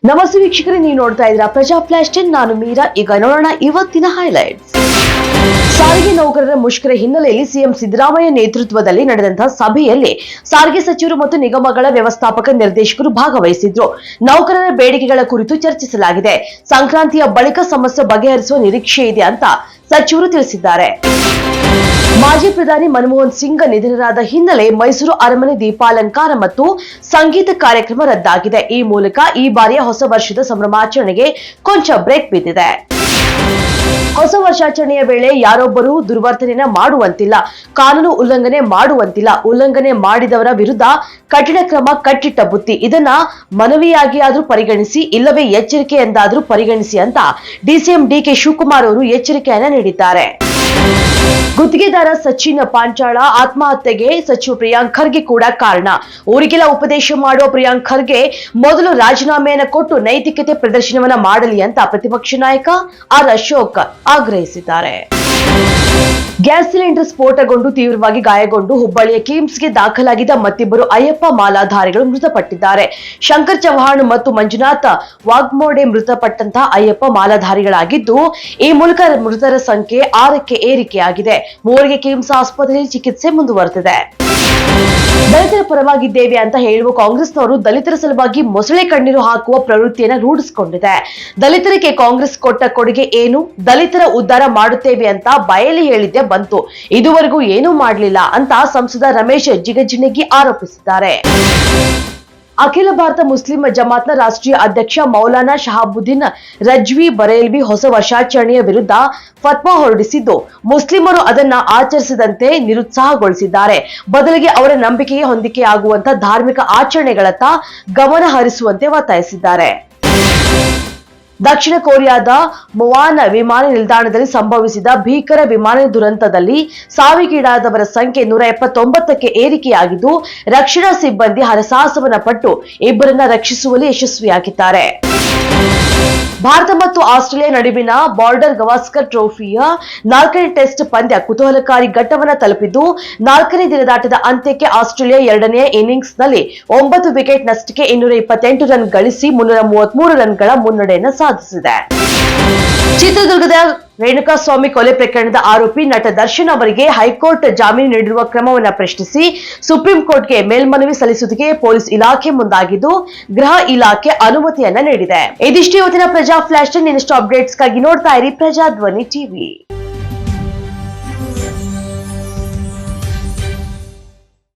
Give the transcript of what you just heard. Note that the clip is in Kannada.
ನಮಸ್ತೆ ವೀಕ್ಷಕರೇ, ನೀವು ನೋಡ್ತಾ ಇದ್ದೀರಾ ಪ್ರಜಾ ಫ್ಲಾಶ್ 10. ನಾನು ಮೀರಾ. ಈಗ ನೋಡೋಣ ಇವತ್ತಿನ ಹೈಲೈಟ್ಸ್. ಸಾರಿಗೆ ನೌಕರರ ಮುಷ್ಕರ ಹಿನ್ನೆಲೆಯಲ್ಲಿ ಸಿಎಂ ಸಿದ್ದರಾಮಯ್ಯ ನೇತೃತ್ವದಲ್ಲಿ ನಡೆದಂತಹ ಸಭೆಯಲ್ಲಿ ಸಾರಿಗೆ ಸಚಿವರು ಮತ್ತು ನಿಗಮಗಳ ವ್ಯವಸ್ಥಾಪಕ ನಿರ್ದೇಶಕರು ಭಾಗವಹಿಸಿದ್ರು. ನೌಕರರ ಬೇಡಿಕೆಗಳ ಕುರಿತು ಚರ್ಚಿಸಲಾಗಿದೆ. ಸಂಕ್ರಾಂತಿಯ ಬಳಿಕ ಸಮಸ್ಯೆ ಬಗೆಹರಿಸುವ ನಿರೀಕ್ಷೆ ಇದೆ ಅಂತ ಸಚಿವರು ತಿಳಿಸಿದ್ದಾರೆ. ಮಾಜಿ ಪ್ರಧಾನಿ ಮನಮೋಹನ್ ಸಿಂಗ್ ನಿಧನರಾದ ಹಿನ್ನೆಲೆ ಮೈಸೂರು ಅರಮನೆ ದೀಪಾಲಂಕಾರ ಮತ್ತು ಸಂಗೀತ ಕಾರ್ಯಕ್ರಮ ರದ್ದಾಗಿದೆ. ಈ ಮೂಲಕ ಈ ಬಾರಿಯ ಹೊಸ ವರ್ಷದ ಸಂಭ್ರಮಾಚರಣೆಗೆ ಕೊಂಚ ಬ್ರೇಕ್ ಬಿದ್ದಿದೆ. ಹೊಸ ವರ್ಷಾಚರಣೆಯ ವೇಳೆ ಯಾರೊಬ್ಬರು ದುರ್ವರ್ತನೆಯನ್ನ ಮಾಡುವಂತಿಲ್ಲ, ಕಾನೂನು ಉಲ್ಲಂಘನೆ ಮಾಡುವಂತಿಲ್ಲ. ಉಲ್ಲಂಘನೆ ಮಾಡಿದವರ ವಿರುದ್ಧ ಕಠಿಣ ಕ್ರಮ, ಕಟ್ಟಿಟ್ಟ ಬುತ್ತಿ. ಇದನ್ನ ಮನವಿಯಾಗಿ ಆದ್ರೂ ಪರಿಗಣಿಸಿ, ಇಲ್ಲವೇ ಎಚ್ಚರಿಕೆ ಎಂದಾದ್ರೂ ಪರಿಗಣಿಸಿ ಅಂತ ಡಿಸಿಎಂ ಡಿಕೆ ಶಿವಕುಮಾರ್ ಅವರು ಎಚ್ಚರಿಕೆಯನ್ನ ನೀಡಿದ್ದಾರೆ. ಗುತ್ತಿಗೆದಾರ ಸಚಿನ್ ಪಾಂಚಾಳ ಆತ್ಮಹತ್ಯೆಗೆ ಸಚಿವ ಪ್ರಿಯಾಂಕ್ ಖರ್ಗೆ ಕೂಡ ಕಾರಣ. ಊರಿಗೆಲ್ಲ ಉಪದೇಶ ಮಾಡುವ ಪ್ರಿಯಾಂಕ್ ಖರ್ಗೆ ಮೊದಲು ರಾಜೀನಾಮೆಯನ್ನು ಕೊಟ್ಟು ನೈತಿಕತೆ ಪ್ರದರ್ಶನವನ್ನ ಮಾಡಲಿ ಅಂತ ಪ್ರತಿಪಕ್ಷ ನಾಯಕ ಆರ್ ಅಶೋಕ್ ಆಗ್ರಹಿಸಿದ್ದಾರೆ. ಗ್ಯಾಸ್ ಸಿಲಿಂಡರ್ ಸ್ಫೋಟಗೊಂಡು ತೀವ್ರವಾಗಿ ಗಾಯಗೊಂಡು ಹುಬ್ಬಳ್ಳಿಯ ಕಿಮ್ಸ್ಗೆ ದಾಖಲಾಗಿದ್ದ ಮತ್ತಿಬ್ಬರು ಅಯ್ಯಪ್ಪ ಮಾಲಾಧಾರಿಗಳು ಮೃತಪಟ್ಟಿದ್ದಾರೆ. ಶಂಕರ್ ಚೌಹಾಣ್ ಮತ್ತು ಮಂಜುನಾಥ್ ವಾಗ್ಮೋಡೆ ಮೃತಪಟ್ಟಂತಹ ಅಯ್ಯಪ್ಪ ಮಾಲಾಧಾರಿಗಳಾಗಿದ್ದು, ಈ ಮೂಲಕ ಮೃತರ ಸಂಖ್ಯೆ 6ಕ್ಕೆ ಏರಿಕೆಯಾಗಿದೆ. 3ರಿಗೆ ಕಿಮ್ಸ್ ಆಸ್ಪತ್ರೆಯಲ್ಲಿ ಚಿಕಿತ್ಸೆ ಮುಂದುವರೆದಿದೆ. ದಲಿತರ ಪರವಾಗಿದ್ದೇವೆ ಅಂತ ಹೇಳುವ ಕಾಂಗ್ರೆಸ್ನವರು ದಲಿತರ ಸಲುವಾಗಿ ಮೊಸಳೆ ಕಣ್ಣೀರು ಹಾಕುವ ಪ್ರವೃತ್ತಿಯನ್ನ ರೂಢಿಸಿಕೊಂಡಿದೆ. ದಲಿತರಿಗೆ ಕಾಂಗ್ರೆಸ್ ಕೊಟ್ಟ ಕೊಡುಗೆ ಏನು? ದಲಿತರ ಉದ್ಧಾರ ಮಾಡುತ್ತೇವೆ ಅಂತ ಬಯಲಿ ಹೇಳಿದ್ದೆ ಬಂತು, ಇದುವರೆಗೂ ಏನೂ ಮಾಡಲಿಲ್ಲ ಅಂತ ಸಂಸದ ರಮೇಶ್ ಜಿಗಜಿಣಗಿ ಆರೋಪಿಸಿದ್ದಾರೆ. ಅಖಿಲ ಭಾರತ ಮುಸ್ಲಿಂ ಜಮಾತ್ನ ರಾಷ್ಟ್ರೀಯ ಅಧ್ಯಕ್ಷ ಮೌಲಾನಾ ಶಹಾಬುದ್ದೀನ್ ರಜ್ವಿ ಬರೇಲ್ವಿ ಹೊಸ ವರ್ಷಾಚರಣೆಯ ವಿರುದ್ಧ ಫತ್ವಾ ಹೊರಡಿಸಿದ್ದು, ಮುಸ್ಲಿಮರು ಅದನ್ನ ಆಚರಿಸದಂತೆ ನಿರುತ್ಸಾಹಗೊಳಿಸಿದ್ದಾರೆ. ಬದಲಿಗೆ ಅವರ ನಂಬಿಕೆಗೆ ಹೊಂದಿಕೆಯಾಗುವಂತಹ ಧಾರ್ಮಿಕ ಆಚರಣೆಗಳತ್ತ ಗಮನ ಹರಿಸುವಂತೆ ಒತ್ತಾಯಿಸಿದ್ದಾರೆ. ದಕ್ಷಿಣ ಕೊರಿಯಾದ ಮೊವಾನ್ ವಿಮಾನ ನಿಲ್ದಾಣದಲ್ಲಿ ಸಂಭವಿಸಿದ ಭೀಕರ ವಿಮಾನ ದುರಂತದಲ್ಲಿ ಸಾವಿಗೀಡಾದವರ ಸಂಖ್ಯೆ 179ಕ್ಕೆ ಏರಿಕೆಯಾಗಿದ್ದು, ರಕ್ಷಣಾ ಸಿಬ್ಬಂದಿ ಹರಸಾಹಸವನ್ನ ಪಟ್ಟು ಇಬ್ಬರನ್ನ ರಕ್ಷಿಸುವಲ್ಲಿ ಯಶಸ್ವಿಯಾಗಿದ್ದಾರೆ. ಭಾರತ ಮತ್ತು ಆಸ್ಟ್ರೇಲಿಯಾ ನಡುವಿನ ಬಾರ್ಡರ್ ಗವಾಸ್ಕರ್ ಟ್ರೋಫಿಯ 4ನೇ ಟೆಸ್ಟ್ ಪಂದ್ಯ ಕುತೂಹಲಕಾರಿ ಘಟ್ಟವನ್ನ ತಲುಪಿದ್ದು, 4ನೇ ದಿನದಾಟದ ಅಂತ್ಯಕ್ಕೆ ಆಸ್ಟ್ರೇಲಿಯಾ 2ನೇ ಇನ್ನಿಂಗ್ಸ್ನಲ್ಲಿ 9 ವಿಕೆಟ್ ನಷ್ಟಕ್ಕೆ 228 ರನ್ ಗಳಿಸಿ 333 ರನ್ಗಳ ಮುನ್ನಡೆಯನ್ನು ಸಾಧಿಸಿದೆ. ಚಿತ್ರದುರ್ಗದ ರೇಣುಕಾಸ್ವಾಮಿ ಕೊಲೆ ಪ್ರಕರಣದ ಆರೋಪಿ ನಟ ದರ್ಶನ್ ಅವರಿಗೆ ಹೈಕೋರ್ಟ್ ಜಾಮೀನು ನೀಡಿರುವ ಕ್ರಮವನ್ನು ಪ್ರಶ್ನಿಸಿ ಸುಪ್ರೀಂ ಕೋರ್ಟ್ಗೆ ಮೇಲ್ಮನವಿ ಸಲ್ಲಿಸುವುದಕ್ಕೆ ಪೊಲೀಸ್ ಇಲಾಖೆ ಮುಂದಾಗಿದ್ದು, ಗೃಹ ಇಲಾಖೆ ಅನುಮತಿಯನ್ನ ನೀಡಿದೆ. ಇದಿಷ್ಟು ಇವತ್ತಿನ ಪ್ರಜಾ ಫ್ಲಾಶ್. ಇನ್ನಷ್ಟು ಅಪ್ಡೇಟ್ಸ್ಗಾಗಿ ನೋಡ್ತಾ ಇರಿ ಪ್ರಜಾಧ್ವನಿ ಟಿವಿ.